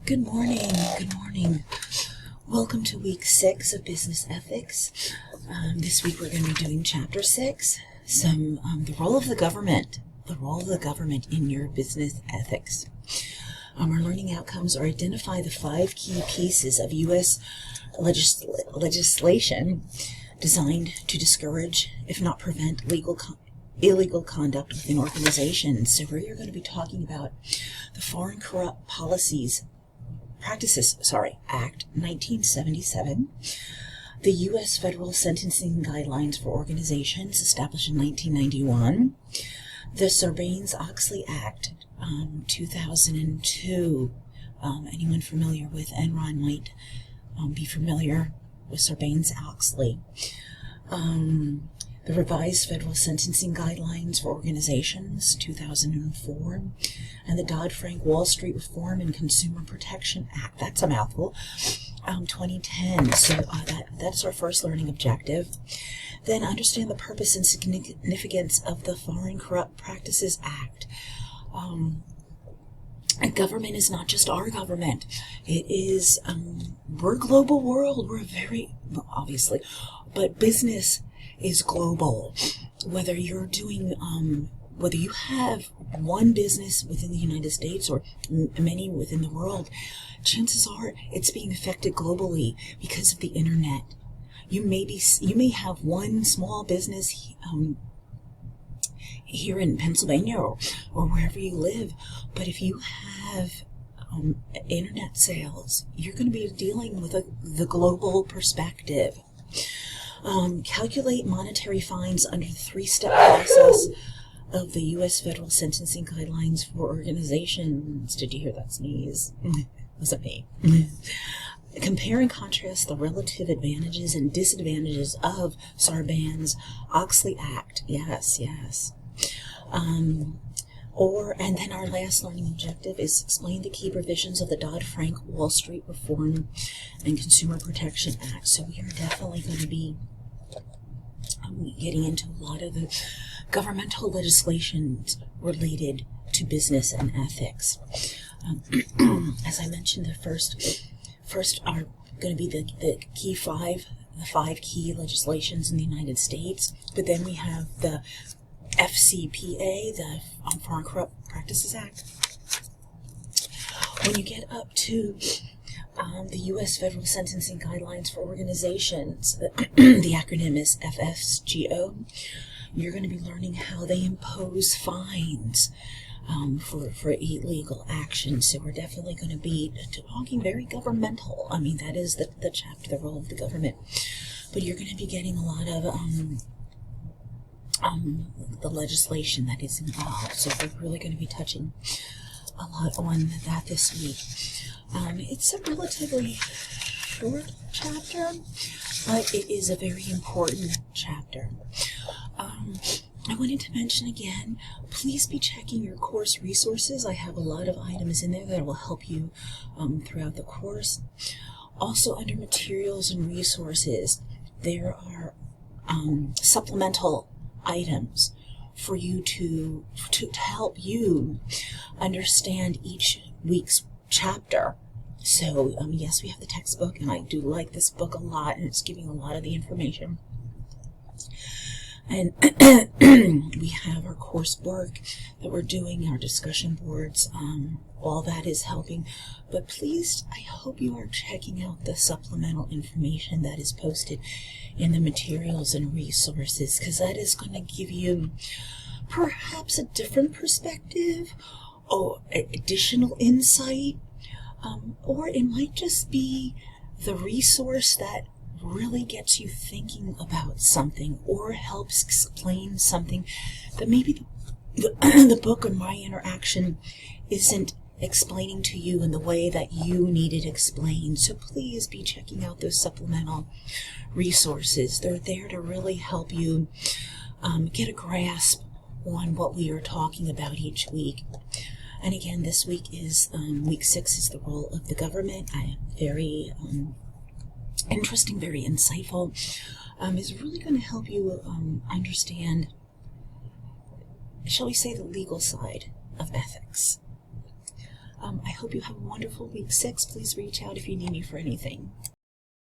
Good morning. Good morning. Welcome to week 6 of Business Ethics. This week we're going to be doing chapter 6, the role of the government. The role of the government in your business ethics. Our learning outcomes are identify the 5 key pieces of U.S. legislation designed to discourage, if not prevent, illegal conduct within organizations. So we're going to be talking about the Foreign Corrupt Practices Act 1977, the U.S. Federal Sentencing Guidelines for Organizations established in 1991, the Sarbanes-Oxley Act 2002. Anyone familiar with Enron might be familiar with Sarbanes-Oxley. The Revised Federal Sentencing Guidelines for Organizations, 2004, and the Dodd-Frank Wall Street Reform and Consumer Protection Act, that's a mouthful, 2010. So that's our first learning objective. Then understand the purpose and significance of the Foreign Corrupt Practices Act. And government is not just our government. It is, we're a global world. We're obviously, but business is global. Whether you're doing, whether you have one business within the United States or many within the world, chances are it's being affected globally because of the internet. You may have one small business here in Pennsylvania or wherever you live, but if you have internet sales, you're going to be dealing with the global perspective. Calculate monetary fines under the 3-step process of the U.S. Federal Sentencing Guidelines for Organizations. Did you hear that sneeze? Wasn't me. Compare and contrast the relative advantages and disadvantages of Sarbanes-Oxley Act. Yes. And then our last learning objective is explain the key provisions of the Dodd-Frank Wall Street Reform and Consumer Protection Act. So we are definitely going to be getting into a lot of the governmental legislation related to business and ethics. As I mentioned, the first are going to be the five key legislations in the United States, but then we have the FCPA, the Foreign Corrupt Practices Act. When you get up to the U.S. Federal Sentencing Guidelines for Organizations, the acronym is FSGO, you're going to be learning how they impose fines for illegal action. So we're definitely going to be talking very governmental. I mean, that is the chapter, the role of the government. But you're going to be getting a lot of the legislation that is involved. So we're really going to be touching a lot on that this week. It's a relatively short chapter, but it is a very important chapter. I wanted to mention again, please be checking your course resources. I have a lot of items in there that will help you throughout the course. Also, under materials and resources, there are supplemental items for you to help you understand each week's chapter. So, yes, we have the textbook, and I do like this book a lot, and it's giving a lot of the information. And we have our coursework that we're doing, our discussion boards, all that is helping. But please, I hope you are checking out the supplemental information that is posted in the materials and resources, because that is going to give you perhaps a different perspective or additional insight, or it might just be the resource that really gets you thinking about something or helps explain something that maybe the book or my interaction isn't explaining to you in the way that you need it explained. So please be checking out those supplemental resources. They're there to really help you get a grasp on what we are talking about each week. And again, this week is week 6 is the role of the government. I am very interesting, very insightful. Is really going to help you understand, shall we say, the legal side of ethics. I hope you have a wonderful week 6. Please reach out if you need me for anything.